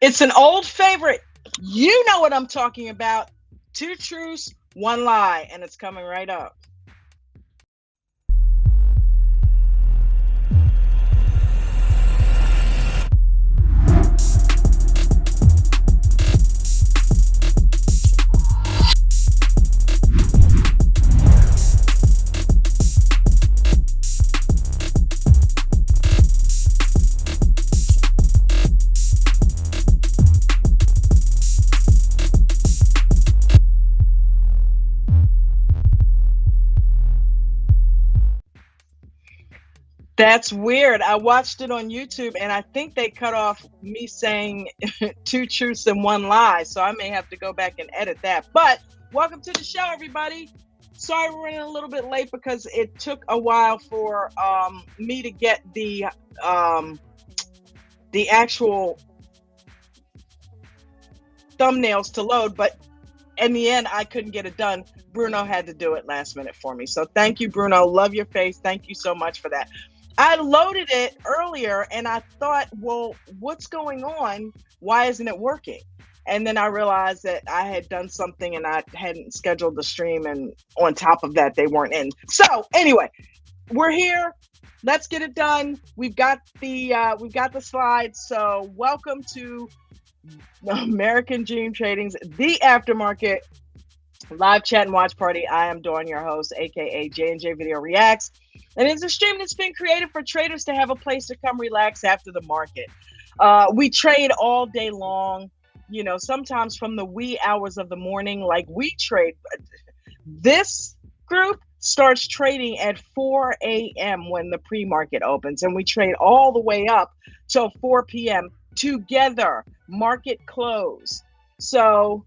It's an old favorite. You know what I'm talking about. Two truths, one lie, and it's coming right up. That's weird. I watched it on YouTube and I think they cut off me saying two truths and one lie. So I may have to go back and edit that. But welcome to the show, everybody. Sorry we're running a little bit late because it took a while for me to get the actual thumbnails to load. But in the end, I couldn't get it done. Bruno had to do it last minute for me. So thank you, Bruno. Love your face. Thank you so much for that. I loaded it earlier and I thought, well, what's going on? Why isn't it working? And then I realized that I had done something and I hadn't scheduled the stream. And on top of that, they weren't in. So anyway, we're here. Let's get it done. We've got the slides. So welcome to American Dream Trading's The Aftermarket live chat and watch party. I am Dawn, your host, aka J&J Video Reacts. And it's a stream that's been created for traders to have a place to come relax after the market. We trade all day long, you know, sometimes from the wee hours of the morning, like we trade. This group starts trading at 4 a.m. when the pre-market opens, and we trade all the way up till 4 p.m. together, market close. So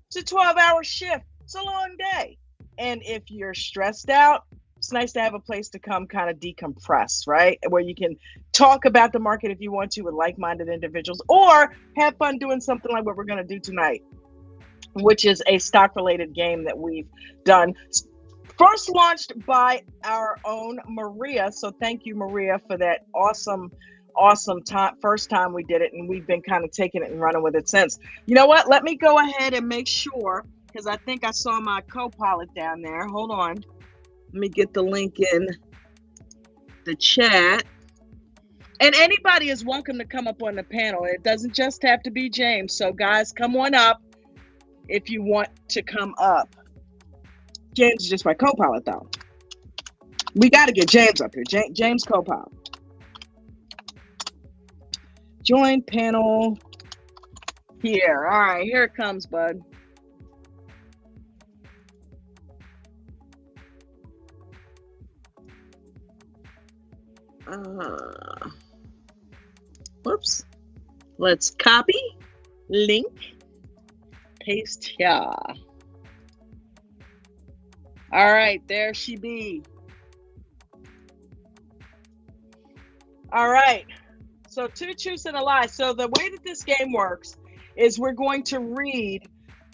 it's a 12-hour shift. It's a long day. And if you're stressed out, it's nice to have a place to come kind of decompress, right? Where you can talk about the market if you want to with like-minded individuals, or have fun doing something like what we're going to do tonight, which is a stock-related game that we've done. First launched by our own Maria. So thank you, Maria, for that awesome time. First time we did it, and we've been kind of taking it and running with it since. You know what? Let me go ahead and make sure, because I think I saw my co-pilot down there. Hold on. Let me get the link in the chat. And anybody is welcome to come up on the panel. It doesn't just have to be James. So guys, come on up if you want to come up. James is just my co-pilot though. We got to get James up here. James co-pilot. Join panel here. All right, here it comes, bud. Whoops. Let's copy, link, paste here. All right, there she be. All right. So two truths and a lie. So the way that this game works is we're going to read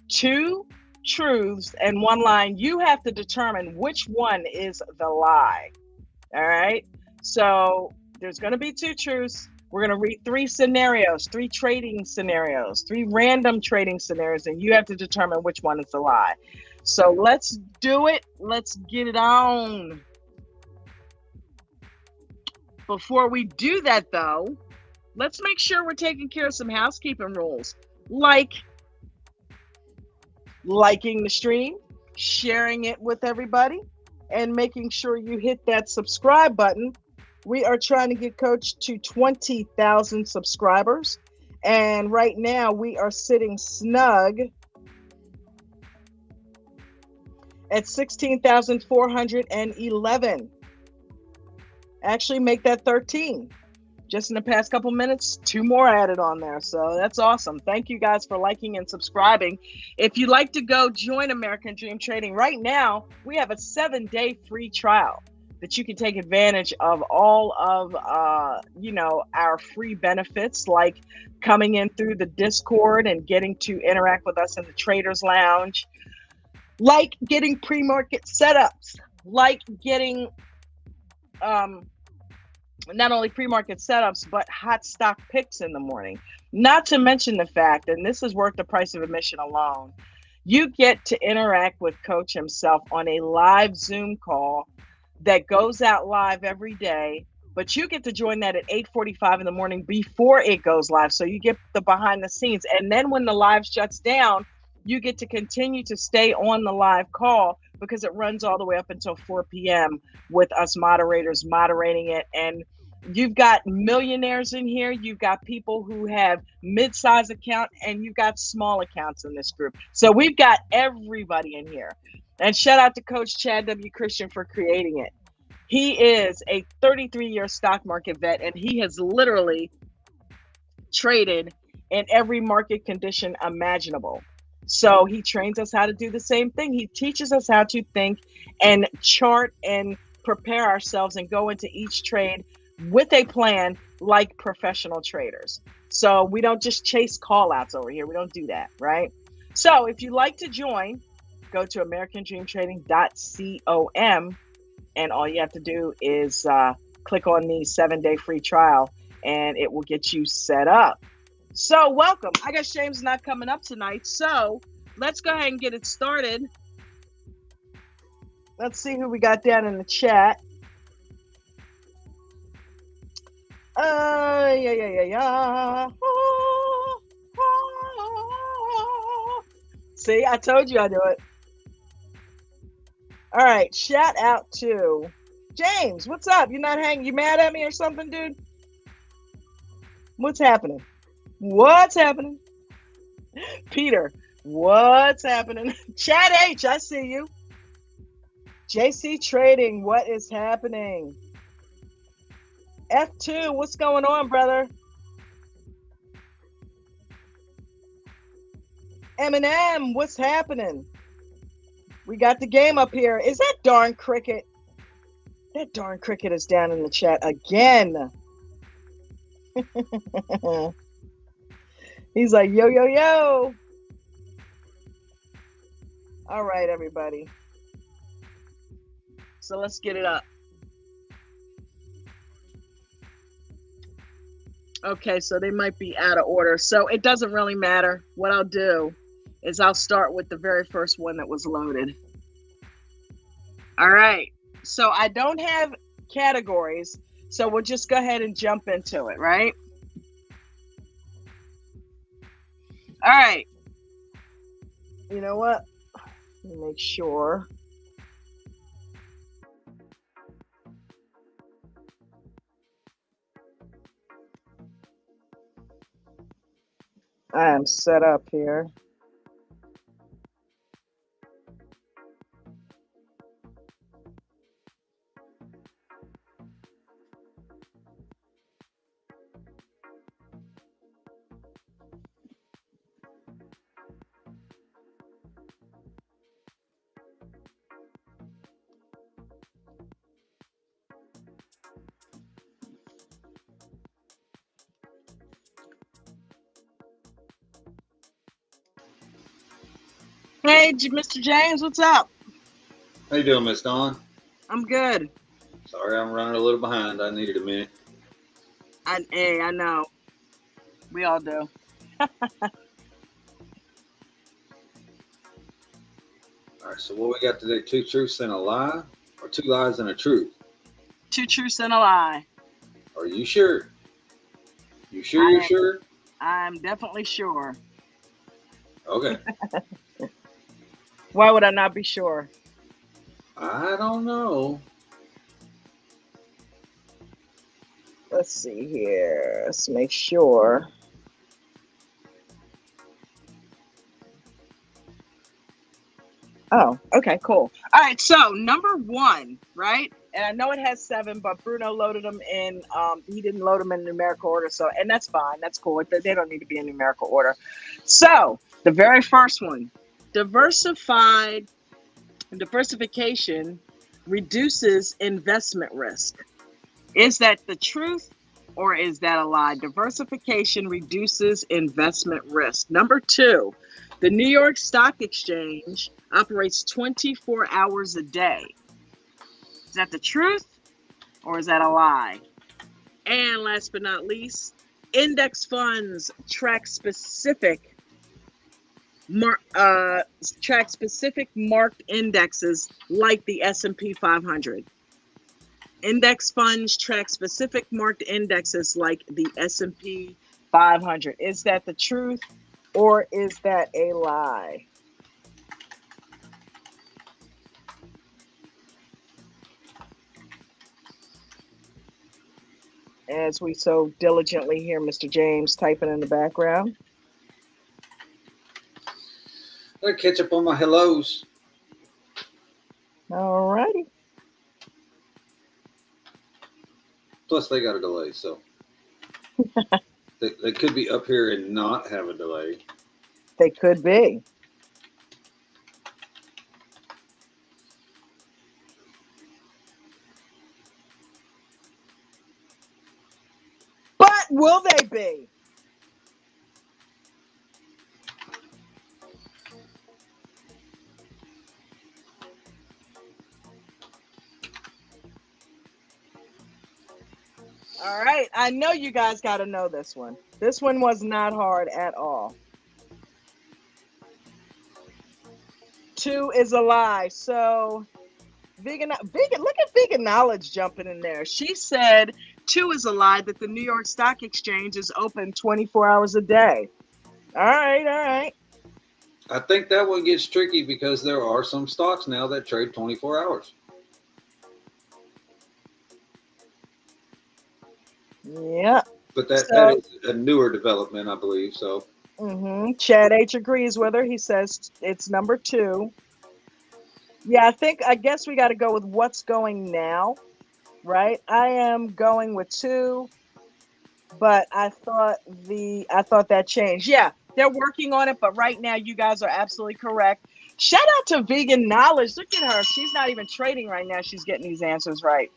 two truths and one lie. You have to determine which one is the lie. All right. So there's going to be two truths. We're going to read three scenarios, three trading scenarios, three random trading scenarios, and you have to determine which one is the lie. So let's do it. Let's get it on. Before we do that, though, let's make sure we're taking care of some housekeeping rules, like liking the stream, sharing it with everybody, and making sure you hit that subscribe button. We are trying to get Coach to 20,000 subscribers. And right now we are sitting snug at 16,411. Actually make that 13. Just in the past couple minutes, 2 more added on there. So that's awesome. Thank you guys for liking and subscribing. If you'd like to go join American Dream Trading right now, we have a 7-day free trial that you can take advantage of all of, our free benefits, like coming in through the Discord and getting to interact with us in the Traders Lounge, like getting pre-market setups, like getting not only pre-market setups, but hot stock picks in the morning. Not to mention the fact, and this is worth the price of admission alone, you get to interact with Coach himself on a live Zoom call that goes out live every day, but you get to join that at 8:45 in the morning before it goes live. So you get the behind the scenes. And then when the live shuts down, you get to continue to stay on the live call because it runs all the way up until 4 p.m. with us moderators moderating it. And you've got millionaires in here, you've got people who have mid-size account, and you've got small accounts in this group. So we've got everybody in here. And shout out to Coach Chad W. Christian for creating it. He is a 33-year stock market vet, and he has literally traded in every market condition imaginable. So he trains us how to do the same thing. He teaches us how to think and chart and prepare ourselves and go into each trade with a plan like professional traders. So we don't just chase call outs over here. We don't do that, right? So if you'd like to join, go to americandreamtrading.com, and all you have to do is click on the 7-day free trial, and it will get you set up. So welcome. I guess James not coming up tonight, so let's go ahead and get it started. Let's see who we got down in the chat. Yeah. See, I told you I'd do it. All right, shout out to James. What's up? You mad at me or something, dude? What's happening? What's happening? Peter, what's happening? Chad H, I see you. JC Trading, what is happening? F2, what's going on, brother? Eminem, what's happening? We got the game up here. Is that darn cricket? That darn cricket is down in the chat again. He's like, yo, yo, yo. All right, everybody. So let's get it up. Okay, so they might be out of order. So it doesn't really matter. What I'll do is I'll start with the very first one that was loaded. All right. So I don't have categories, so we'll just go ahead and jump into it, right? All right. You know what? Let me make sure. I am set up here. Hey, Mr. James, what's up? How you doing, Miss Dawn? I'm good. Sorry, I'm running a little behind. I needed a minute. I know. We all do. All right, so what we got today? 2 truths and a lie, or 2 lies and a truth? 2 truths and a lie. Are you sure? You sure you're sure? I'm definitely sure. Okay. Why would I not be sure? I don't know. Let's see here. Let's make sure. Oh, okay, cool. All right, so number 1, right? And I know it has 7, but Bruno loaded them in. He didn't load them in numerical order, so and that's fine. That's cool. They don't need to be in numerical order. So the very first one, diversification reduces investment risk. Is that the truth or is that a lie? Diversification reduces investment risk. Number 2, the New York Stock Exchange operates 24 hours a day. Is that the truth or is that a lie? And last but not least, index funds track specific marked indexes like the S&P 500. Index funds track specific marked indexes like the S&P 500. Is that the truth or is that a lie? As we so diligently hear Mr. James typing in the background. I catch up on my hellos. All righty. Plus, they got a delay, so they could be up here and not have a delay. They could be. But will they be? All right. I know you guys got to know this one. This one was not hard at all. 2 is a lie. So vegan, look at vegan knowledge jumping in there. She said 2 is a lie, that the New York Stock Exchange is open 24 hours a day. All right. I think that one gets tricky because there are some stocks now that trade 24 hours. Yeah. But that is a newer development, I believe. So. Chad H agrees with her. He says it's number 2. Yeah, I guess we got to go with what's going now, right? I am going with 2, but I thought that changed. Yeah, they're working on it, but right now you guys are absolutely correct. Shout out to Vegan Knowledge. Look at her. She's not even trading right now. She's getting these answers right.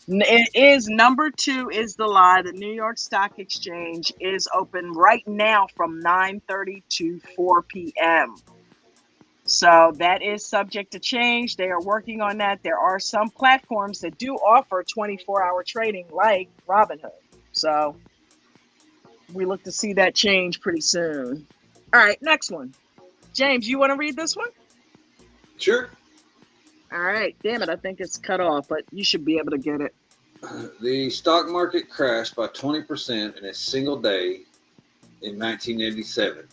It is number 2 is the lie. The New York Stock Exchange is open right now from 9:30 to 4 p.m. So that is subject to change. They are working on that. There are some platforms that do offer 24-hour trading like Robinhood. So we look to see that change pretty soon. All right, next one. James, you want to read this one? Sure. All right. Damn it, I think it's cut off, but you should be able to get it. The stock market crashed by 20% in a single day in 1987.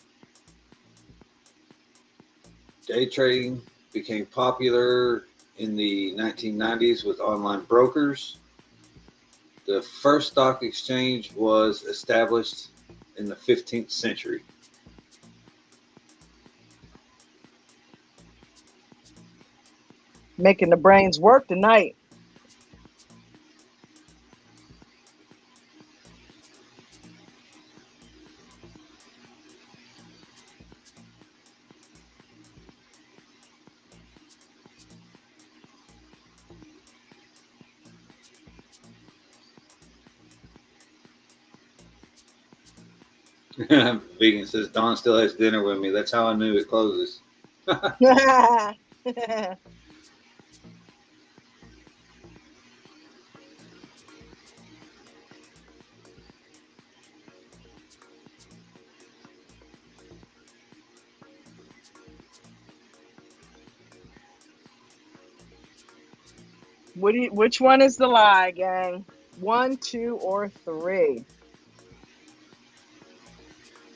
Day trading became popular in the 1990s with online brokers. The first stock exchange was established in the 15th century. Making the brains work tonight. Vegan says Don still has dinner with me. That's how I knew it closes. Which one is the lie, gang? 1, 2, or 3?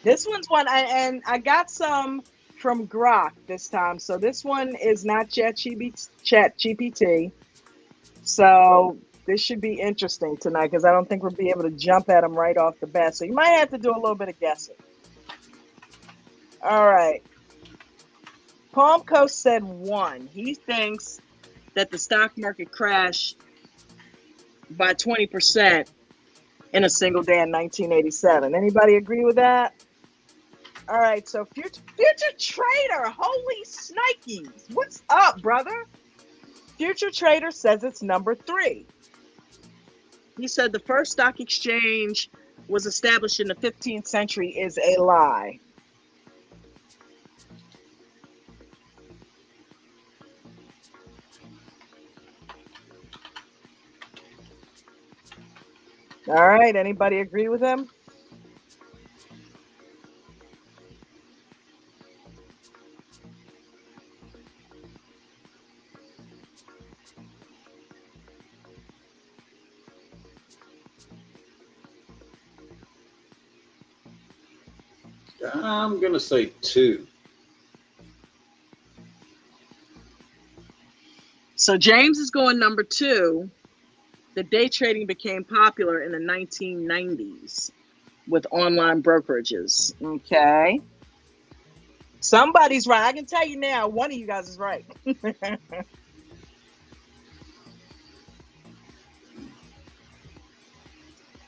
This one's one, and I got some from Grok this time. So this one is not Chat GPT. So this should be interesting tonight because I don't think we'll be able to jump at them right off the bat. So you might have to do a little bit of guessing. All right. Palm Coast said 1. He thinks that the stock market crashed by 20% in a single day in 1987. Anybody agree with that? All right, so future trader, holy snikes, what's up, brother? Future trader says it's number 3. He said the first stock exchange was established in the 15th century is a lie. All right. Anybody agree with him? I'm gonna say 2. So James is going number 2. The day trading became popular in the 1990s with online brokerages. Okay. Somebody's right. I can tell you now, one of you guys is right.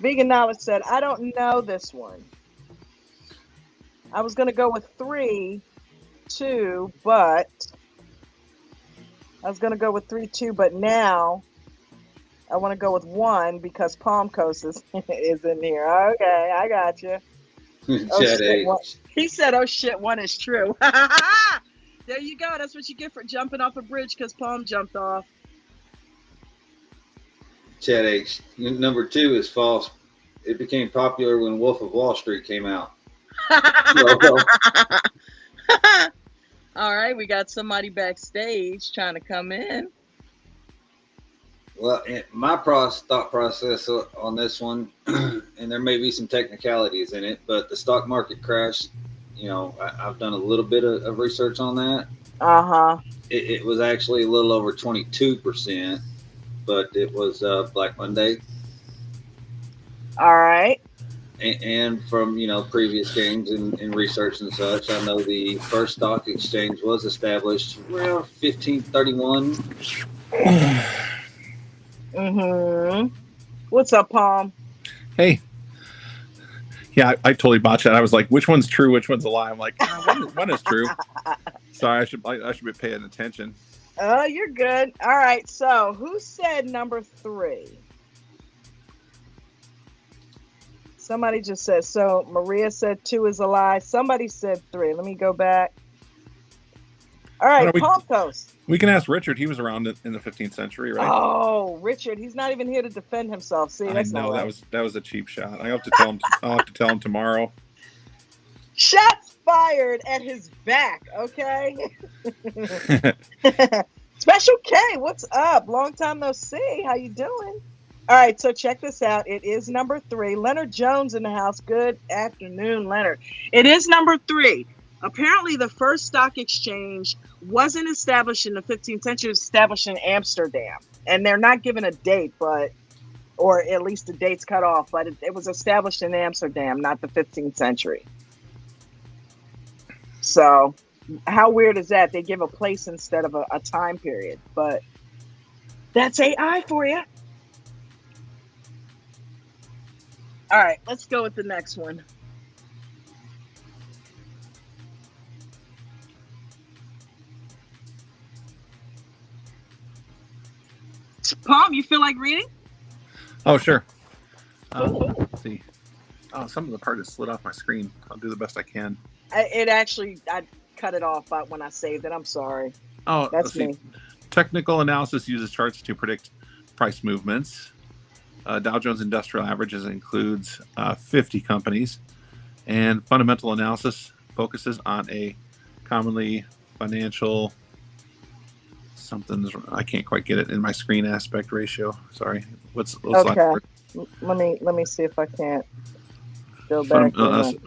Vegan Knowledge said, I don't know this one. I was going to go with 3, 2, but I was going to go with 3, 2, but now I want to go with 1 because Palm Coast is in here. Okay, I got you. Oh Chad shit! What? H. He said, "Oh shit, 1 is true." There you go. That's what you get for jumping off a bridge because Palm jumped off. Chad H. Number 2 is false. It became popular when Wolf of Wall Street came out. Well, All right, we got somebody backstage trying to come in. well, my thought process on this one, and there may be some technicalities in it, but the stock market crash, I've done a little bit of research on that. Uh-huh. It was actually a little over 22%, but it was Black Monday. All right. And from previous games and research and such, I know the first stock exchange was established around 1531. Mm-hmm. What's up, Palm? Hey. Yeah, I totally botched that. I was like, which one's true, which one's a lie? I'm like, one is true. Sorry, I should be paying attention. Oh, you're good. All right. So who said number 3? Somebody just said, so Maria said 2 is a lie. Somebody said 3. Let me go back. All right, Palm Coast. We can ask Richard. He was around in the 15th century, right? Oh, Richard, he's not even here to defend himself. See, that's I know, not right. that was a cheap shot. I have to tell him. I'll have to tell him tomorrow. Shots fired at his back. Okay. Special K, what's up? Long time no see. How you doing? All right, so check this out. It is number 3. Leonard Jones in the house. Good afternoon, Leonard. It is number 3. Apparently, the first stock exchange wasn't established in the 15th century. It was established in Amsterdam. And they're not given a date, or at least the date's cut off, but it was established in Amsterdam, not the 15th century. So, how weird is that? They give a place instead of a time period. But that's AI for you. All right, let's go with the next one. Palm, you feel like reading? Oh, sure. Let's see. Oh, some of the part has slid off my screen. I'll do the best I can. I cut it off when I saved it. I'm sorry. Oh, that's me. Technical analysis uses charts to predict price movements. Dow Jones Industrial Averages includes 50 companies, and fundamental analysis focuses on a commonly financial something. I can't quite get it in my screen aspect ratio. Sorry. What's okay? Let me see if I can't go back.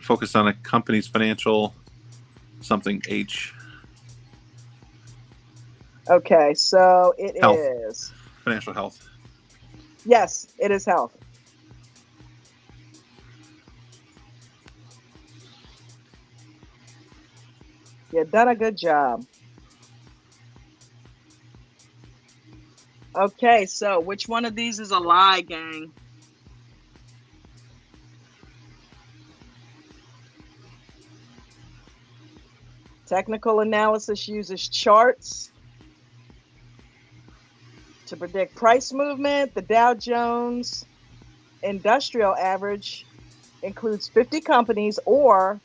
Focus on a company's financial something H. Okay, so it health. is financial health. Yes, it is health. You've done a good job. Okay, so which one of these is a lie, gang? Technical analysis uses charts to predict price movement. The Dow Jones Industrial Average includes 50 companies, or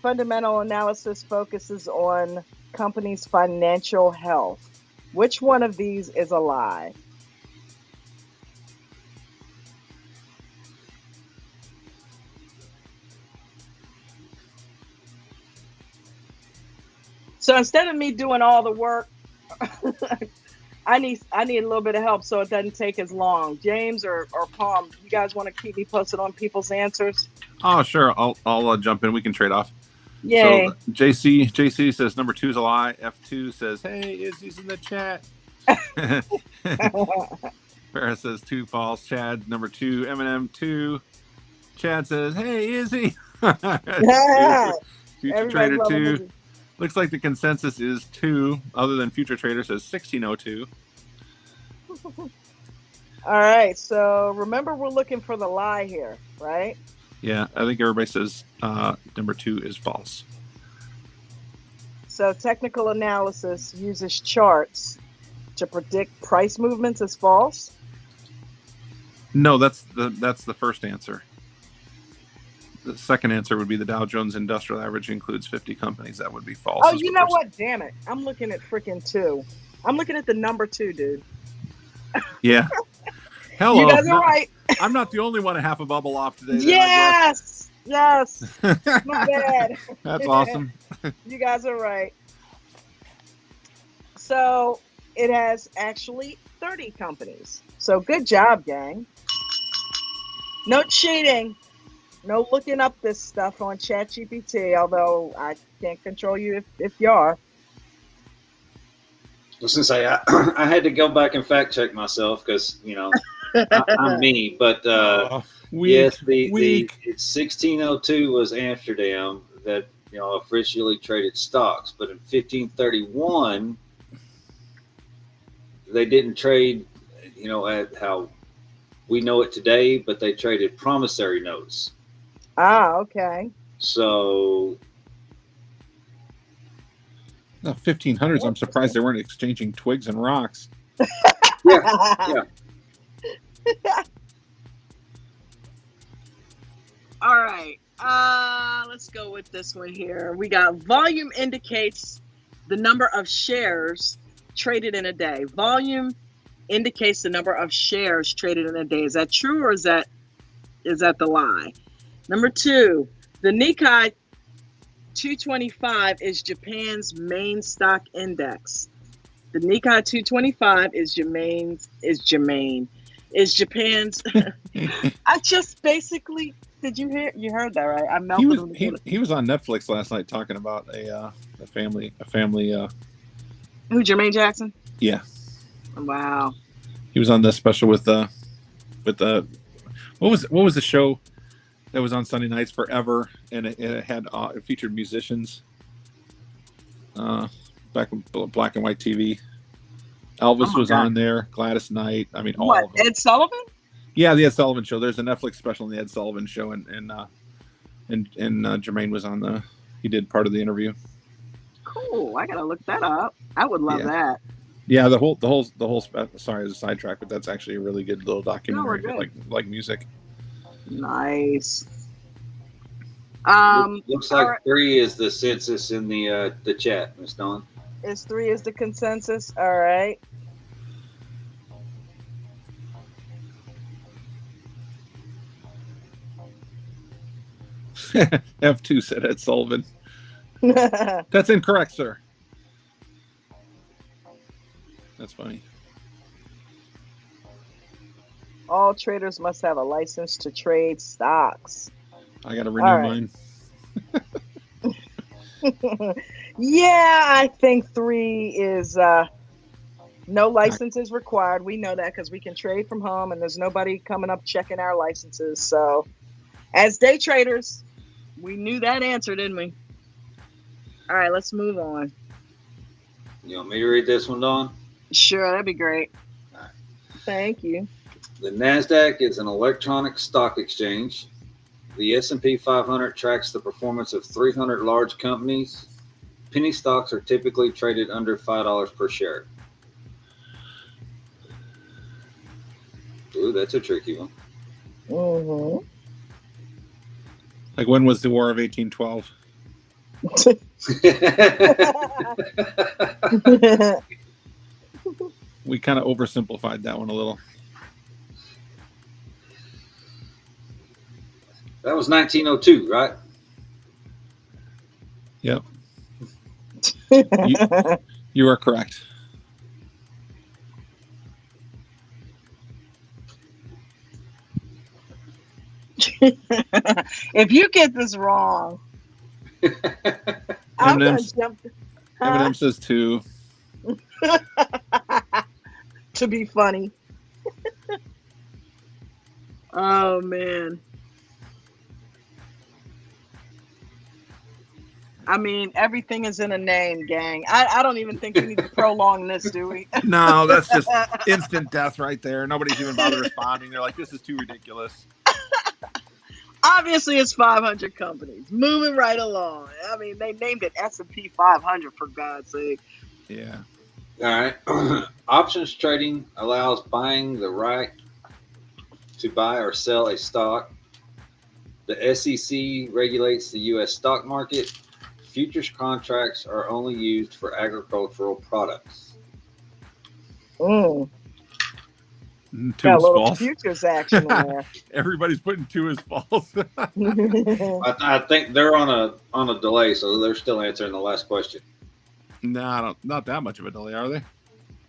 fundamental analysis focuses on companies' financial health. Which one of these is a lie? So instead of me doing all the work, I need a little bit of help so it doesn't take as long. James or Palm, you guys want to keep me posted on people's answers? Oh, sure. I'll jump in. We can trade off. Yay. So JC says number 2 is a lie. F2 says, hey, Izzy's in the chat. Farrah says 2 false. Chad number 2. Eminem 2. Chad says, hey, Izzy. Future Trader 2. Looks like the consensus is 2, other than Future Trader says 1602. All right. So remember, we're looking for the lie here, right? Yeah, I think everybody says number 2 is false. So technical analysis uses charts to predict price movements as false. No, that's the first answer. The second answer would be the Dow Jones Industrial Average includes 50 companies. That would be false. Oh, you know what? Damn it. I'm looking at freaking 2. I'm looking at the number 2, dude. Yeah. Hello. You guys are right. I'm not the only one a half a bubble off today. Yes. Yes. My bad. That's awesome. You guys are right. So it has actually 30 companies. So good job, gang. No cheating. No looking up this stuff on ChatGPT, although I can't control you if you are. I was going to say, I had to go back and fact check myself because, I'm me. But yes, the 1602 was Amsterdam that, officially traded stocks. But in 1531, they didn't trade, at how we know it today, but they traded promissory notes. Ah, okay. So, the 1500s, I'm surprised they weren't exchanging twigs and rocks. Yeah. All right. Let's go with this one here. We got volume indicates the number of shares traded in a day. Volume indicates the number of shares traded in a day. Is that true or is that the lie? Number 2, the Nikkei 225 is Japan's main stock index. The Nikkei 225 is Japan's. I just basically, did you heard that right? I melted. He was on Netflix last night talking about a family. Who, Jermaine Jackson? Yeah. Wow. He was on the special with what was the show that was on Sunday nights forever, and it had it featured musicians. Back in black and white TV. Elvis was on there. Gladys Knight. I mean, all of them. Ed Sullivan? Yeah, the Ed Sullivan Show. There's a Netflix special on the Ed Sullivan Show, and Jermaine was on he did part of the interview. Cool. I gotta look that up. I would love that. Yeah, the whole. Sorry, as a sidetrack, but that's actually a really good little documentary, like music. Nice. Looks like 3 is the census in the chat, Miss Dawn. Is 3 is the consensus? All right. F2 said Ed Sullivan. That's incorrect, sir. That's funny. All traders must have a license to trade stocks. I got to renew mine. Yeah, I think 3 is no license is required. We know that because we can trade from home and there's nobody coming up checking our licenses. So as day traders, we knew that answer, didn't we? All right, let's move on. You want me to read this one, Dawn? Sure, that'd be great. All right. Thank you. The NASDAQ is an electronic stock exchange. The S&P 500 tracks the performance of 300 large companies. Penny stocks are typically traded under $5 per share. Ooh, that's a tricky one. Mm-hmm. Like, when was the War of 1812? We kind of oversimplified that one a little. That was 1902, right? Yep. You are correct. If you get this wrong, I'm gonna jump. Eminem says 2. To be funny. Oh man. I mean, everything is in a name, gang. I don't even think we need to prolong this, do we? No, that's just instant death right there. Nobody's even bothered responding. They're like, this is too ridiculous. Obviously, it's 500 companies. Moving right along. I mean, they named it S&P 500, for God's sake. Yeah. All right. Options trading allows buying the right to buy or sell a stock. The SEC regulates the U.S. stock market. Futures contracts are only used for agricultural products. Mm. 2 Got a is little false. futures action in there. Everybody's putting 2 is false. I think they're on a delay, so they're still answering the last question. No, not that much of a delay, are they?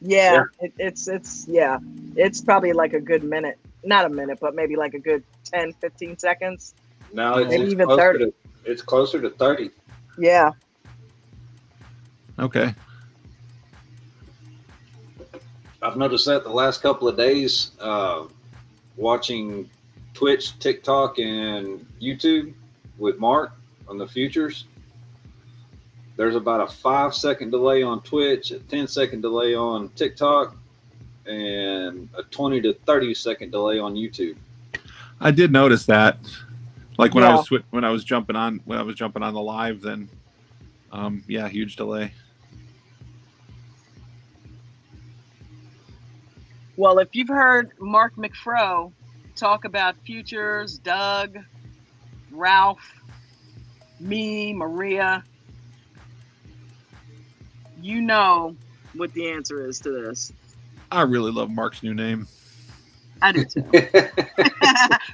Yeah. It's probably like a good minute. Not a minute, but maybe like a good 10, 15 seconds. No, it's even closer 30. It's closer to 30. Yeah. Okay. I've noticed that the last couple of days, watching Twitch, TikTok, and YouTube with Mark on the futures. There's about a 5-second delay on Twitch, a 10-second delay on TikTok, and a 20 to 30-second delay on YouTube. I did notice that. Like when I was jumping on the live, then huge delay. Well, if you've heard Mark McFro talk about futures, Doug, Ralph, me, Maria, you know what the answer is to this. I really love Mark's new name. I do too.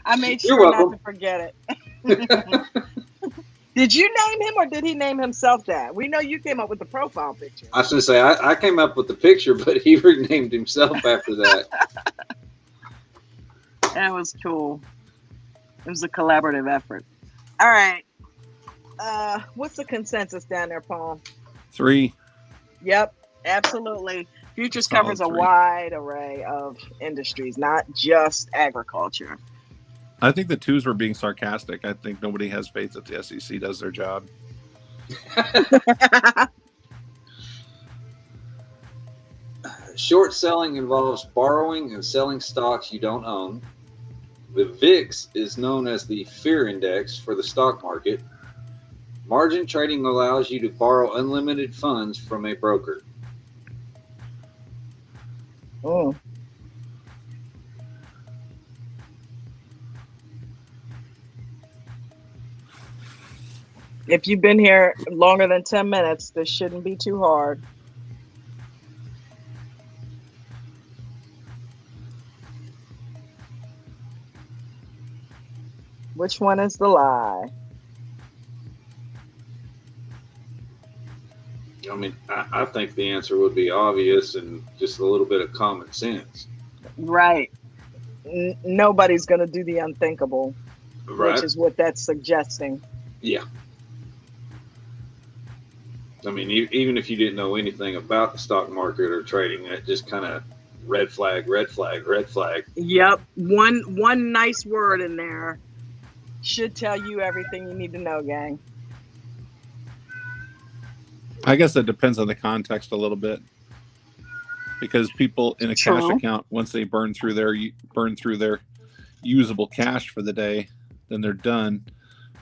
I made sure not to forget it. Did you name him or did he name himself that? We know you came up with the profile picture. I was going to say, I came up with the picture, but he renamed himself after that. That was cool. It was a collaborative effort. All right. What's the consensus down there, Paul? 3. Yep, absolutely. Futures covers a wide array of industries, not just agriculture. I think the 2s were being sarcastic. I think nobody has faith that the SEC does their job. Short selling involves borrowing and selling stocks you don't own. The VIX is known as the fear index for the stock market. Margin trading allows you to borrow unlimited funds from a broker. Oh. If you've been here longer than 10 minutes, this shouldn't be too hard. Which one is the lie? I mean, I think the answer would be obvious and just a little bit of common sense. Right. Nobody's going to do the unthinkable, right? Which is what that's suggesting. Yeah. I mean, even if you didn't know anything about the stock market or trading, it just kind of red flag, red flag, red flag. Yep. One nice word in there should tell you everything you need to know, gang. I guess that depends on the context a little bit, because people in a cash account, once they burn through their usable cash for the day, then they're done.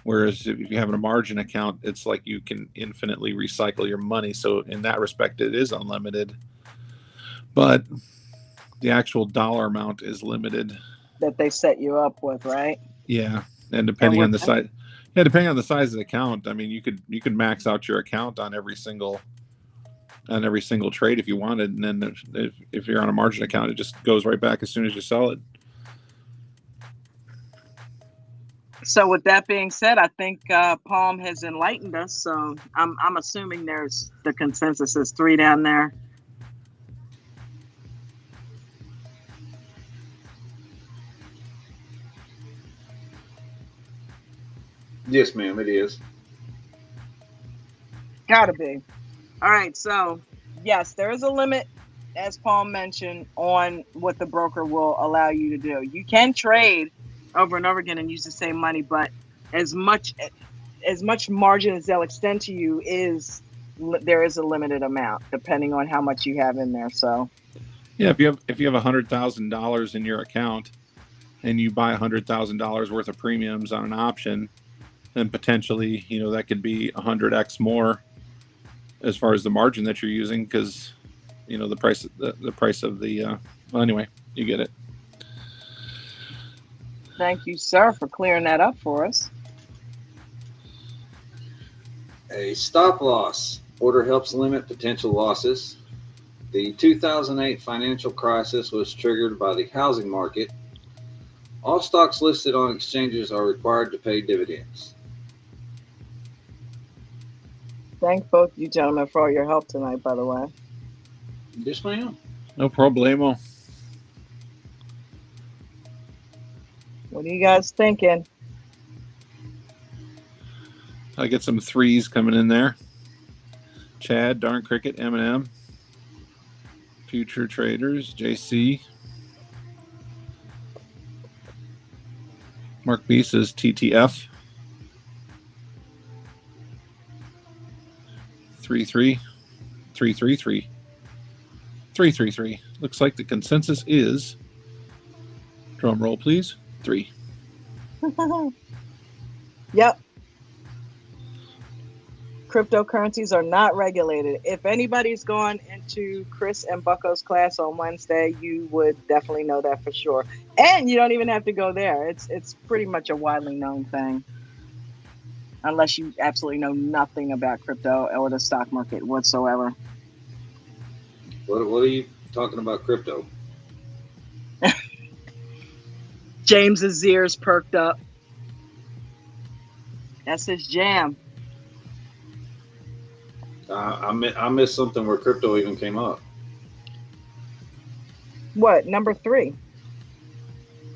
Whereas if you have a margin account, it's like you can infinitely recycle your money. So in that respect, it is unlimited, but the actual dollar amount is limited. That they set you up with, right? Yeah, and depending on the size. Yeah, depending on the size of the account, I mean, you could max out your account on every single trade if you wanted, and then if you're on a margin account, it just goes right back as soon as you sell it. So with that being said, I think Palm has enlightened us. So I'm assuming there's the consensus is 3 down there. Yes, ma'am, it is. Gotta be. All right. So yes, there is a limit, as Paul mentioned, on what the broker will allow you to do. You can trade over and over again and use the same money, but as much margin as they'll extend to you there is a limited amount depending on how much you have in there. So Yeah, if you have $100,000 in your account and you buy $100,000 worth of premiums on an option, then potentially, that could be 100x more as far as the margin that you're using, because the price of the well, anyway, you get it. thank you, sir, for clearing that up for us. A stop loss order helps limit potential losses. The 2008 financial crisis was triggered by the housing market. All stocks listed on exchanges are required to pay dividends. Thank both you gentlemen for all your help tonight, by the way. Yes, ma'am. No problemo. What are you guys thinking? I get some threes coming in there. Chad, Darn Cricket, Eminem, Future Traders, JC. Mark B says TTF. 333. 333. Looks like the consensus is, drum roll please, 3. Yep. Cryptocurrencies are not regulated. If anybody's gone into Chris and Bucko's class on Wednesday, you would definitely know that for sure. And you don't even have to go there. It's pretty much a widely known thing. Unless you absolutely know nothing about crypto or the stock market whatsoever. What are you talking about crypto? James's ears perked up. That's his jam. I missed something where crypto even came up. What, number 3?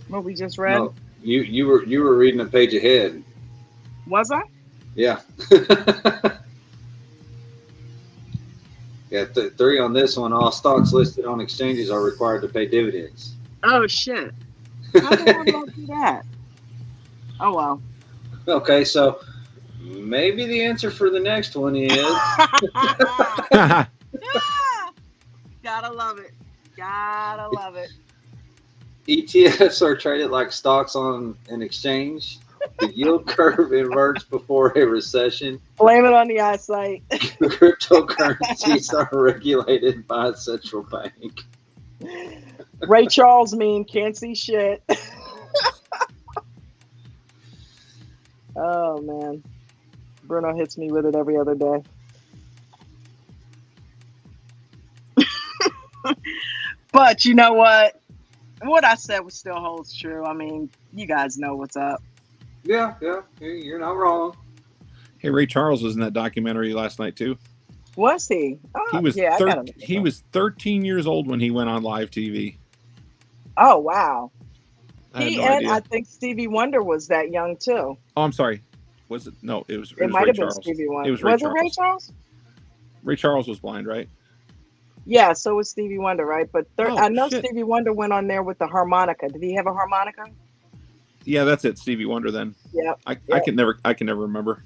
What we just read? No, you were reading a page ahead. Was I? Yeah. Yeah, 3 on this one. All stocks listed on exchanges are required to pay dividends. Oh shit! How the hell did I do that? Oh well. Okay, so maybe the answer for the next one is Gotta love it. Gotta love it. ETFs are traded like stocks on an exchange. The yield curve inverts before a recession. Blame it on the eyesight. Cryptocurrencies are regulated by a central bank. Ray Charles can't see shit. Oh man. Bruno hits me with it every other day. But you know what? What I said still holds true. I mean, you guys know what's up. Yeah, you're not wrong. Hey, Ray Charles was in that documentary last night too. Was he? Oh, he was yeah, he was 13 years old when he went on live TV. Oh wow. I I think Stevie Wonder was that young too. Oh, I'm sorry. Was it? No, it was. It might have been Stevie Wonder. Was Ray Charles? Ray Charles was blind, right? Yeah, so was Stevie Wonder, right? But I know shit. Stevie Wonder went on there with the harmonica. Did he have a harmonica? Yeah, that's it. Stevie Wonder then. Yeah. I can never remember.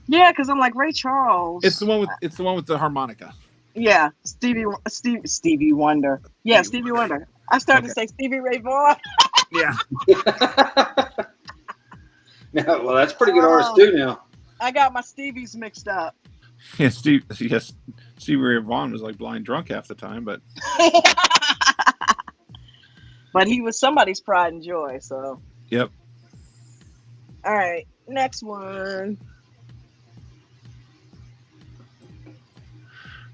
Yeah, because I'm like Ray Charles. It's the one with the harmonica. Yeah, Stevie Wonder. Yeah, Stevie Wonder. I started to say Stevie Ray Vaughan. Yeah. Well, that's pretty good artist too now. I got my Stevies mixed up. Yeah, Stevie Ray Vaughan was like blind drunk half the time, but but he was somebody's pride and joy, so. Yep. All right, next one.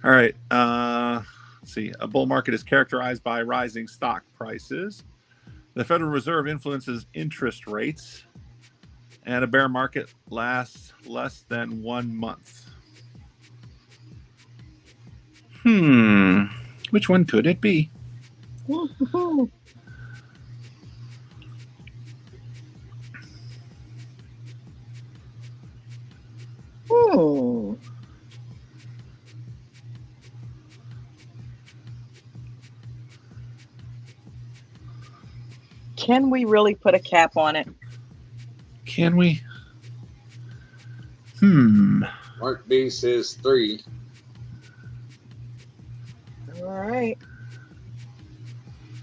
All right. Let's see. A bull market is characterized by rising stock prices. The Federal Reserve influences interest rates. And a bear market lasts less than 1 month. Which one could it be? Can we really put a cap on it? Can we? Mark B says 3. All right.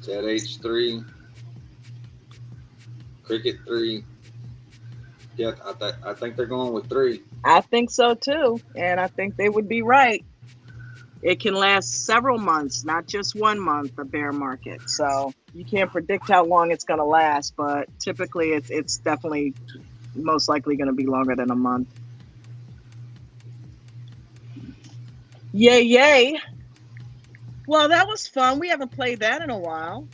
Chad H 3. Cricket 3. Yeah, I think they're going with 3. I think so too, and I think they would be right. It can last several months, not just 1 month, a bear market. So you can't predict how long it's going to last, but typically it's definitely most likely going to be longer than a month. Yay, yay. Well, that was fun. We haven't played that in a while.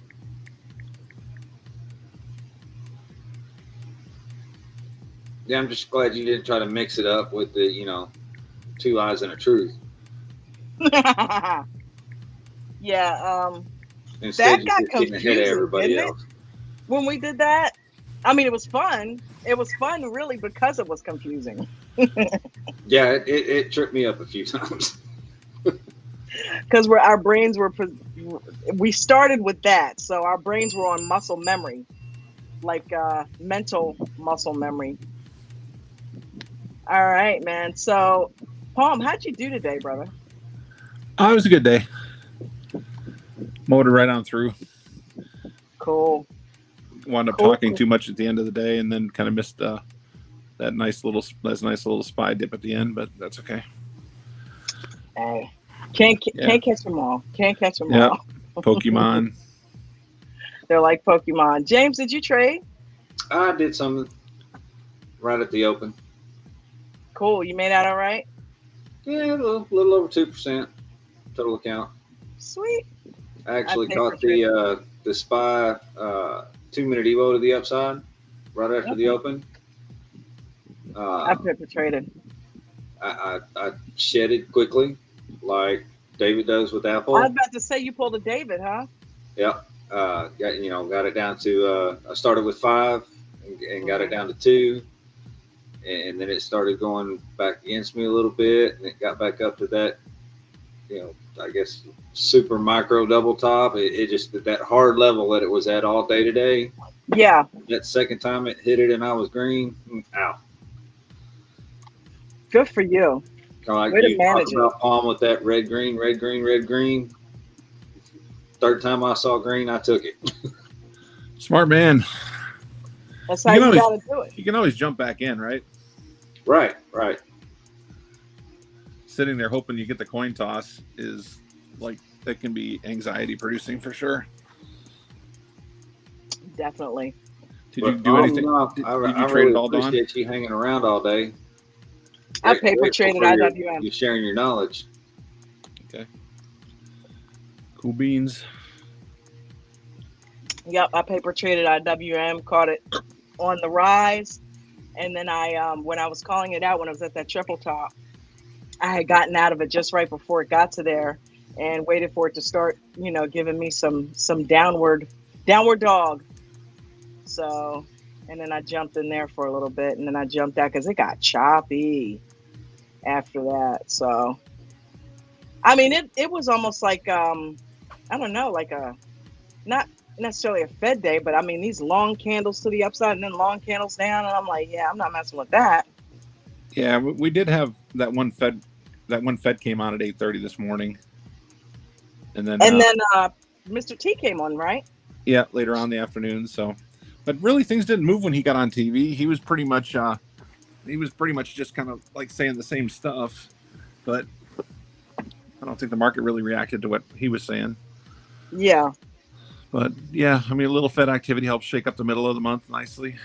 Yeah, I'm just glad you didn't try to mix it up with the, 2 lies and a truth. Yeah, Instead, that got you're getting ahead of everybody confusing, else. when we did that. I mean, it was fun. It was fun, really, because it was confusing. Yeah, it tripped me up a few times. Because our brains we started with that, so our brains were on muscle memory, like mental muscle memory. All right, man. So, Palm, how'd you do today, brother? It was a good day. Motored right on through. Cool. Wound up talking too much at the end of the day, and then kind of missed that nice little spy dip at the end, but that's okay. Hey, can't catch them all. Can't catch them all. Pokemon. They're like Pokemon. James, did you trade? I did some right at the open. Cool. You made out all right? Yeah, a little over 2% total account. Sweet. I actually caught the SPY 2-minute Evo to the upside right after the open. I paper traded. I shedded quickly, like David does with Apple. I was about to say you pulled a David, huh? Yep. Got it down to I started with 5 and got it down to 2, and then it started going back against me a little bit, and it got back up to that, I guess super micro double top. It just that hard level that it was at all day today. Yeah. That second time it hit it and I was green. Ow. Good for you. Like you talked about Palm with that red green. Third time I saw green, I took it. Smart man. That's how you gotta do it. You can always jump back in, right? Right. Sitting there hoping you get the coin toss is like, that can be anxiety producing for sure. Definitely. Did you do anything? No, did I you trade really it all, Dawn? appreciate you hanging around all day. I paper traded IWM. You sharing your knowledge. Okay. Cool beans. Yep, I paper traded IWM, caught it on the rise, and then I when I was calling it out when I was at that triple top, I had gotten out of it just right before it got to there, and waited for it to start, giving me some downward dog. So, and then I jumped in there for a little bit, and then I jumped out because it got choppy after that. So, I mean, it was almost like I don't know, like a not necessarily a Fed day, but I mean these long candles to the upside and then long candles down, and I'm like, yeah, I'm not messing with that. Yeah, we did have that one Fed. That one Fed came on at 8:30 this morning, and then Mr. T came on, right? Yeah, later on in the afternoon. So, but really things didn't move when he got on TV. He was pretty much just kind of like saying the same stuff, but I don't think the market really reacted to what he was saying. Yeah. But yeah, I mean, a little Fed activity helps shake up the middle of the month nicely.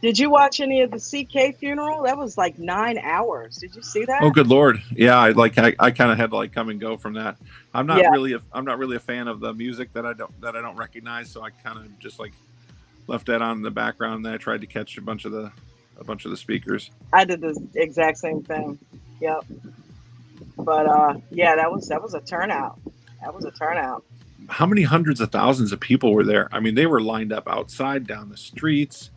Did you watch any of the CK funeral? That was like 9 hours. Did you see that? Oh, good Lord. Yeah. I kind of had to come and go from that. I'm not really a fan of the music that I don't recognize. So I kind of just left that on in the background. Then I tried to catch a bunch of the speakers. I did the exact same thing. Yep. But yeah, that was a turnout. That was a turnout. How many hundreds of thousands of people were there? I mean, they were lined up outside, down the streets.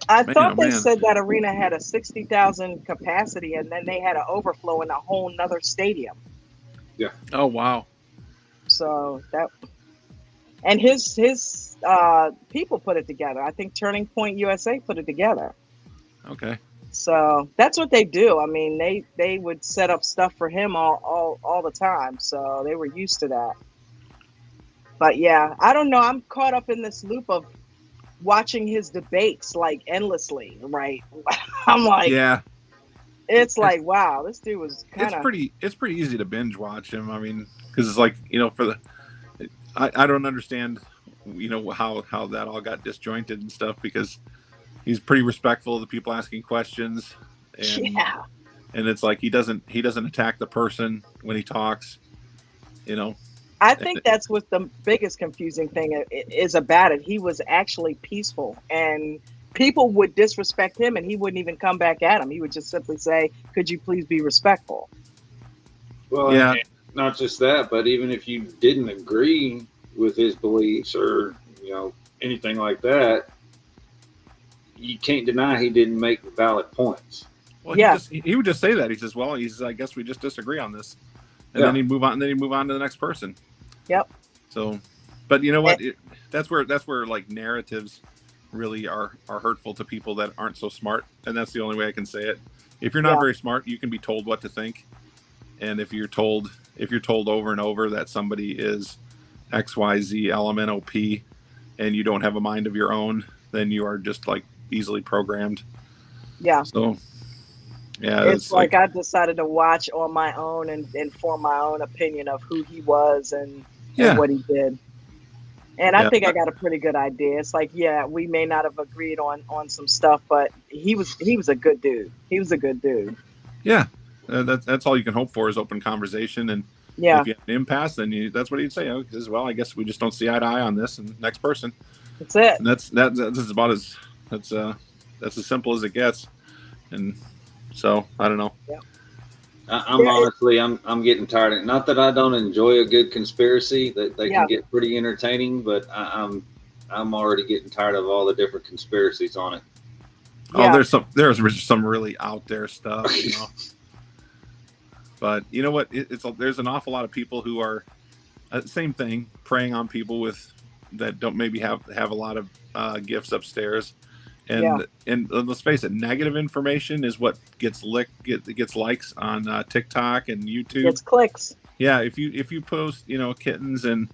I Man, thought oh, they man. said that arena had a 60,000 capacity, and then they had an overflow in a whole nother stadium. Yeah. Oh, wow. So that, and his people put it together. I think Turning Point USA put it together. Okay. So that's what they do. I mean, they would set up stuff for him all the time. So they were used to that. But yeah, I don't know. I'm caught up in this loop of watching his debates like endlessly, right? I'm like, yeah, it's like, wow, this dude was kind of it's pretty easy to binge watch him. I mean, because it's like, I don't understand, how that all got disjointed and stuff, because he's pretty respectful of the people asking questions, and yeah. And it's like he doesn't attack the person when he talks, I think that's what the biggest confusing thing is about it. He was actually peaceful, and people would disrespect him, and he wouldn't even come back at him. He would just simply say, "Could you please be respectful?" Well, Yeah. not just that, but even if you didn't agree with his beliefs or anything like that, you can't deny he didn't make valid points. Well, Yeah. he would just say that. He says, "Well, I guess we just disagree on this," and Yeah. then he'd move on. And then he'd move on to the next person. Yep. So, but you know what? That's where like narratives really are hurtful to people that aren't so smart, and that's the only way I can say it. If you're not Yeah. very smart, you can be told what to think, and if you're told over and over that somebody is XYZ LMNOP, and you don't have a mind of your own, then you are just like easily programmed. Yeah. So, yeah, it's like I decided to watch on my own and form my own opinion of who he was and what he did. And I think I got a pretty good idea. It's like, yeah, we may not have agreed on some stuff, but he was a good dude. He was a good dude. Yeah, that's all you can hope for is open conversation. And yeah, if you have an impasse, then that's what he'd say. Oh, well, I guess we just don't see eye to eye on this, and next person. That's it. And that's about that's as simple as it gets. And so I don't know. Yeah. Honestly, I'm getting tired of it. Not that I don't enjoy a good conspiracy, that they can get pretty entertaining, but I'm already getting tired of all the different conspiracies on it. Oh, there's some really out there stuff, But you know what? There's an awful lot of people who are same thing, preying on people that don't maybe have a lot of gifts upstairs. And let's face it, negative information is what gets likes on TikTok and YouTube. Gets clicks. Yeah, if you post kittens and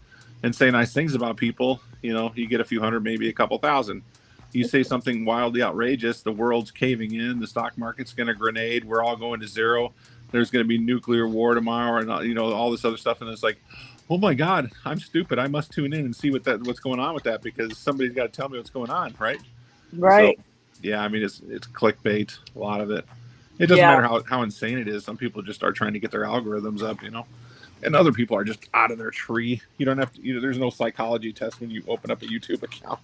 say nice things about people, you get a few hundred, maybe a couple thousand. You say something wildly outrageous, the world's caving in, the stock market's going to grenade, we're all going to zero, there's going to be nuclear war tomorrow, and all this other stuff, and it's like, oh my God, I'm stupid. I must tune in and see what's going on with that, because somebody's got to tell me what's going on, right? Right. So, yeah, I mean, it's clickbait, a lot of it. It doesn't matter how insane it is. Some people just are trying to get their algorithms up, and other people are just out of their tree. You don't have to, there's no psychology test when you open up a YouTube account.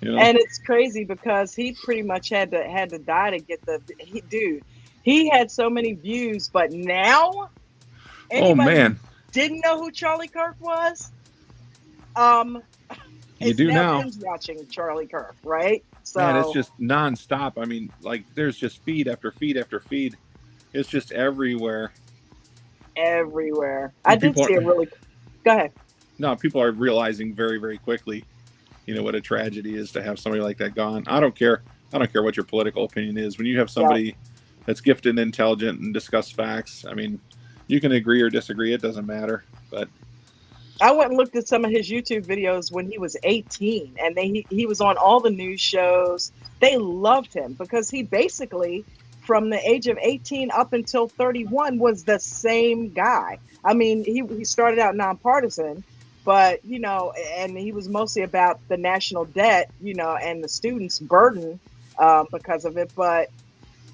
And it's crazy because he pretty much had to die to get he had so many views, but now anybody didn't know who Charlie Kirk was. You do now. Watching Charlie Kirk, right? So man, it's just nonstop. I mean, like there's just feed after feed after feed. It's just everywhere. Everywhere. I did see it really. Go ahead. No, people are realizing very, very quickly, what a tragedy is to have somebody like that gone. I don't care what your political opinion is. When you have somebody that's gifted and intelligent and discuss facts, I mean, you can agree or disagree. It doesn't matter. But I went and looked at some of his YouTube videos when he was 18, and he was on all the news shows. They loved him because he basically, from the age of 18 up until 31, was the same guy. I mean, he started out nonpartisan, but, and he was mostly about the national debt, and the students' burden because of it. But,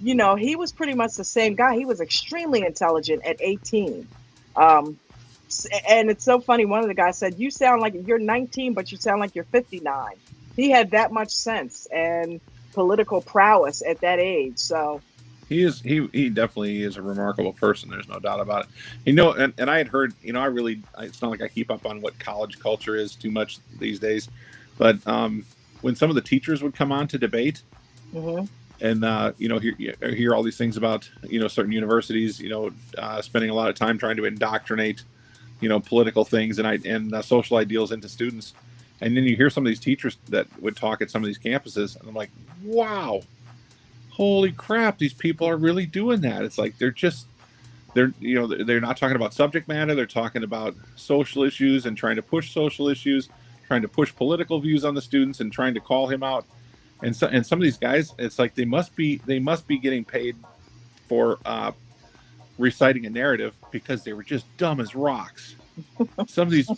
he was pretty much the same guy. He was extremely intelligent at 18. And it's so funny. One of the guys said, "You sound like you're 19, but you sound like you're 59." he had that much sense and political prowess at that age. So he definitely is a remarkable person. There's no doubt about it. And I had heard, it's not like I keep up on what college culture is too much these days, but when some of the teachers would come on to debate, mm-hmm. and hear all these things about certain universities, spending a lot of time trying to indoctrinate, political things and social ideals into students, and then you hear some of these teachers that would talk at some of these campuses, and I'm like, wow. Holy crap, these people are really doing that. It's like they're not talking about subject matter, they're talking about social issues and trying to push social issues, trying to push political views on the students and trying to call him out. And some of these guys, it's like they must be getting paid for reciting a narrative because they were just dumb as rocks. Some of these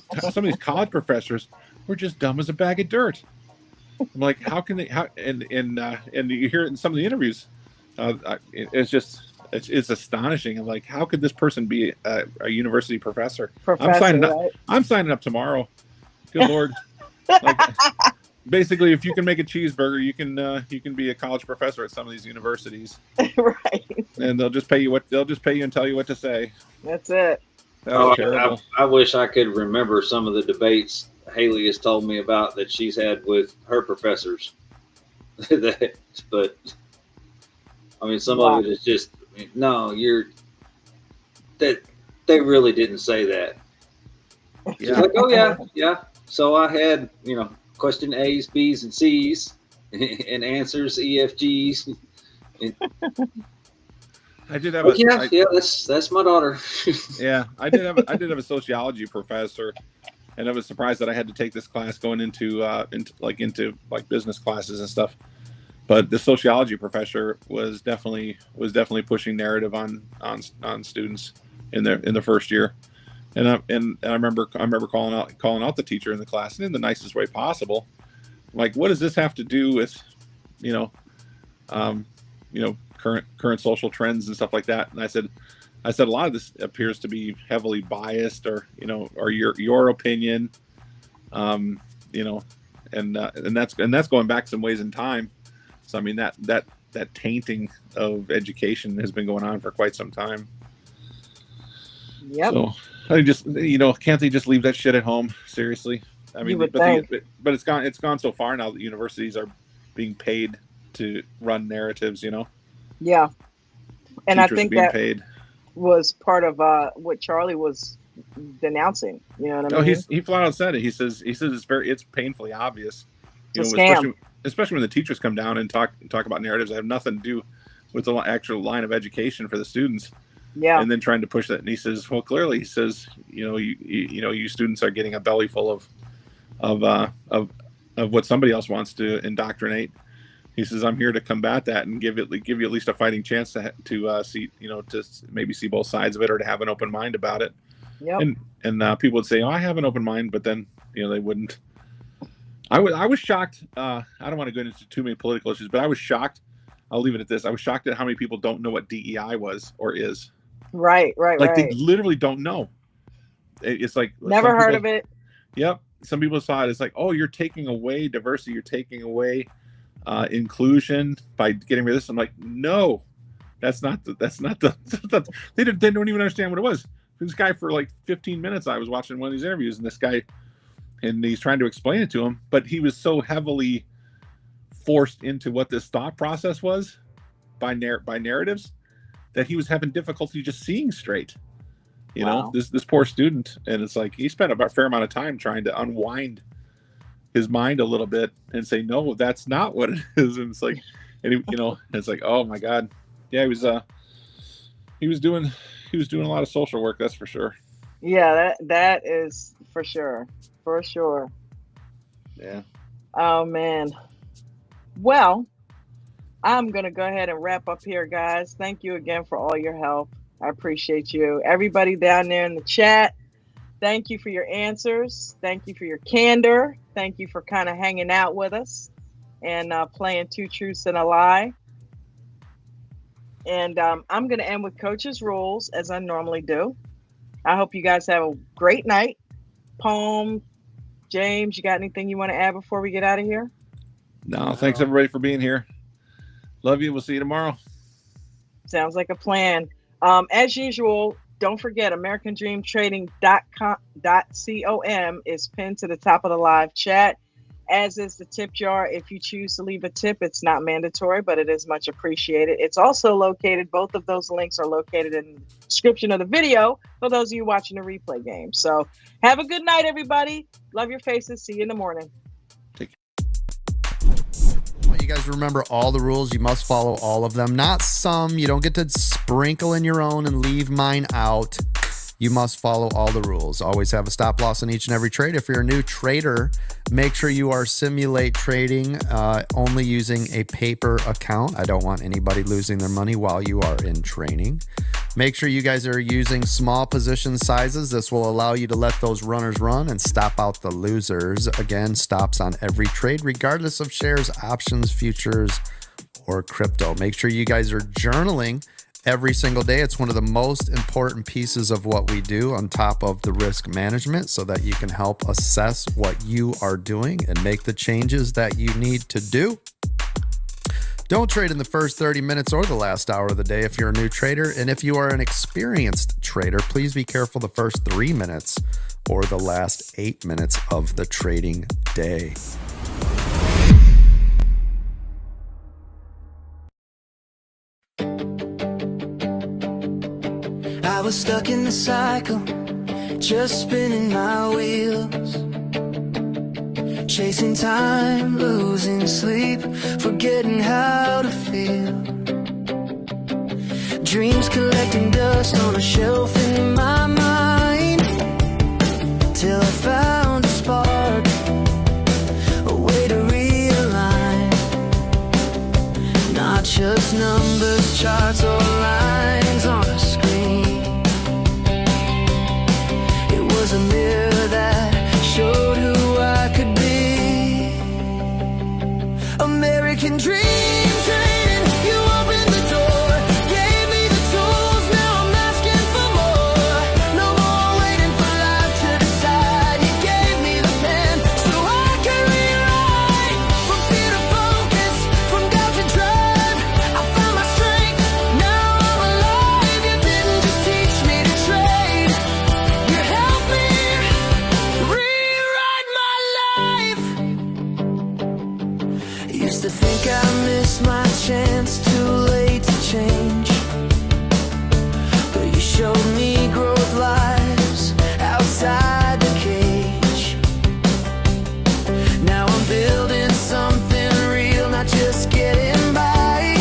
college professors were just dumb as a bag of dirt. I'm like, how can they? And you hear it in some of the interviews. It's astonishing. I'm like, how could this person be a university professor? I'm signing up. Right? I'm signing up tomorrow. Good Lord! Like, basically, if you can make a cheeseburger, you can be a college professor at some of these universities, right? And they'll just pay you and tell you what to say. That's it. I wish I could remember some of the debates Haley has told me about that she's had with her professors. But I mean, some of it is just, no, they really didn't say that. Yeah. She's like, oh yeah. So I had, question A's, B's, and C's, and answers EFGs. I did have that's my daughter. Yeah, I did have a sociology professor, and I was surprised that I had to take this class going into business classes and stuff. But the sociology professor was definitely pushing narrative on students in the first year, and I remember calling out the teacher in the class, and in the nicest way possible. Like, what does this have to do with, current social trends and stuff like that? And I said a lot of this appears to be heavily biased, or your opinion, and that's going back some ways in time. So I mean that tainting of education has been going on for quite some time. Yep. So I just can't they just leave that shit at home? Seriously. I mean, but it's gone so far now that universities are being paid to run narratives. Yeah. And teachers I think being that paid. Was part of what Charlie was denouncing. You know what I mean? He flat out said it. He says it's painfully obvious. Especially when the teachers come down and talk about narratives that have nothing to do with the actual line of education for the students. Yeah. And then trying to push that. And he says, well, clearly, he says, you students are getting a belly full of what somebody else wants to indoctrinate. He says, I'm here to combat that and give you at least a fighting chance to see, to maybe see both sides of it, or to have an open mind about it. Yep. And people would say, oh, I have an open mind, but then, they wouldn't. I was shocked. I don't want to go into too many political issues, but I was shocked. I'll leave it at this. I was shocked at how many people don't know what DEI was or is. Right. Like they literally don't know. It's like never heard of it. Yep. Some people saw it as like, oh, you're taking away diversity. You're taking away inclusion by getting rid of this. I'm like, no, that's not the they don't even understand what it was. This guy, for like 15 minutes, I was watching one of these interviews, and he's trying to explain it to him, but he was so heavily forced into what this thought process was by narratives that he was having difficulty just seeing straight. This poor student, and it's like he spent a fair amount of time trying to unwind his mind a little bit and say, no, that's not what it is. And it's like, and it's like, oh my God. Yeah, he was doing a lot of social work, that's for sure. Yeah, that is for sure. For sure. Yeah. Oh man. Well, I'm gonna go ahead and wrap up here, guys. Thank you again for all your help. I appreciate you. Everybody down there in the chat, thank you for your answers. Thank you for your candor. Thank you for kind of hanging out with us and playing 2 Truths and a Lie. And I'm going to end with Coach's rules, as I normally do. I hope you guys have a great night. Poem, James, you got anything you want to add before we get out of here? No, thanks everybody for being here. Love you. We'll see you tomorrow. Sounds like a plan. As usual, don't forget AmericanDreamTrading.com is pinned to the top of the live chat, as is the tip jar. If you choose to leave a tip, it's not mandatory, but it is much appreciated. It's also located, both of those links are located in the description of the video for those of you watching the replay game. So have a good night, everybody. Love your faces. See you in the morning. You guys remember all the rules. You must follow all of them. Not some. You don't get to sprinkle in your own and leave mine out. You must follow all the rules. Always have a stop loss in each and every trade. If you're a new trader, make sure you are simulate trading only using a paper account. I don't want anybody losing their money while you are in training. Make sure you guys are using small position sizes. This will allow you to let those runners run and stop out the losers. Again, stops on every trade, regardless of shares, options, futures, or crypto. Make sure you guys are journaling every single day. It's one of the most important pieces of what we do on top of the risk management, so that you can help assess what you are doing and make the changes that you need to do. Don't trade in the first 30 minutes or the last hour of the day if you're a new trader. And if you are an experienced trader, please be careful the first 3 minutes or the last 8 minutes of the trading day. I was stuck in the cycle, just spinning my wheels, chasing time, losing sleep, forgetting how to feel. Dreams collecting dust on a shelf in my mind, till I found a spark, a way to realign. Not just numbers, charts, or lines on a screen. A mirror that showed who I could be. American dream trading, you opened the door, gave me the tools, now I'm asking for more. No more waiting for life to decide. You gave me the pen so I could rewrite. From fear to focus, from doubt to drive, I found my strength, now I'm alive. You didn't just teach me to trade, you helped me rewrite my life. Used to think I missed my chance, too late to change, but you showed me growth lies outside the cage. Now I'm building something real, not just getting by.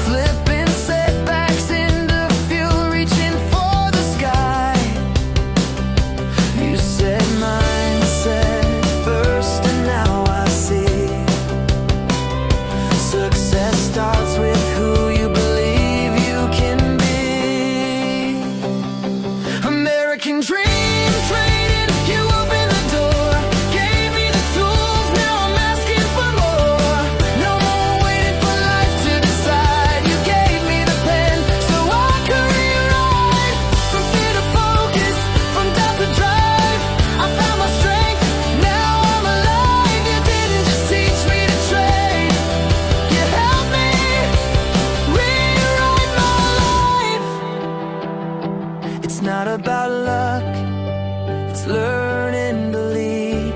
Flipping setbacks into fuel, reaching for the sky. You said mindset first, and now I see success starts with who you believe you can be. American dream trading, you opened the door, gave me the tools, now I'm asking for more. No more waiting for life to decide. You gave me the pen so I could rewrite. From fear to focus, from doubt to drive, I found my strength, now I'm alive. You didn't just teach me to trade, you helped me rewrite my life. It's not about luck, it's learning to lead,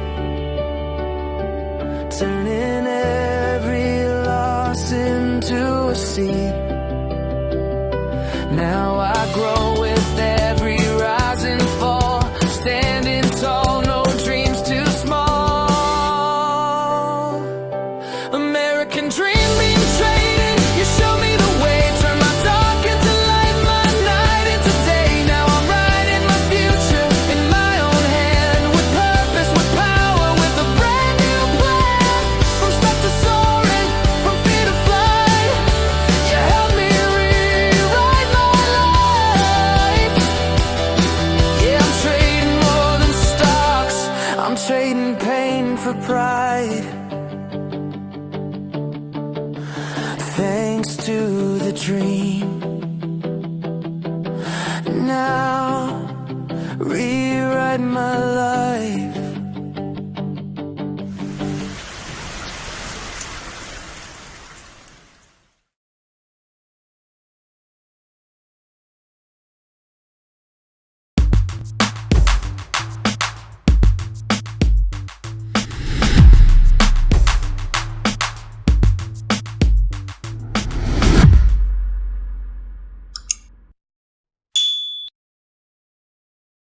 turning every loss into a seed. Now I grow with every rise and fall, standing tall, no dreams too small. American dream being traded, you show me the way, turn my dark into light, my night into day. Now I'm writing my future in my own hand, with purpose, with power, with a brand new plan. From stuck to soaring, from fear to flight, you helped me rewrite my life. Yeah, I'm trading more than stocks, I'm trading pain for pride. Thanks to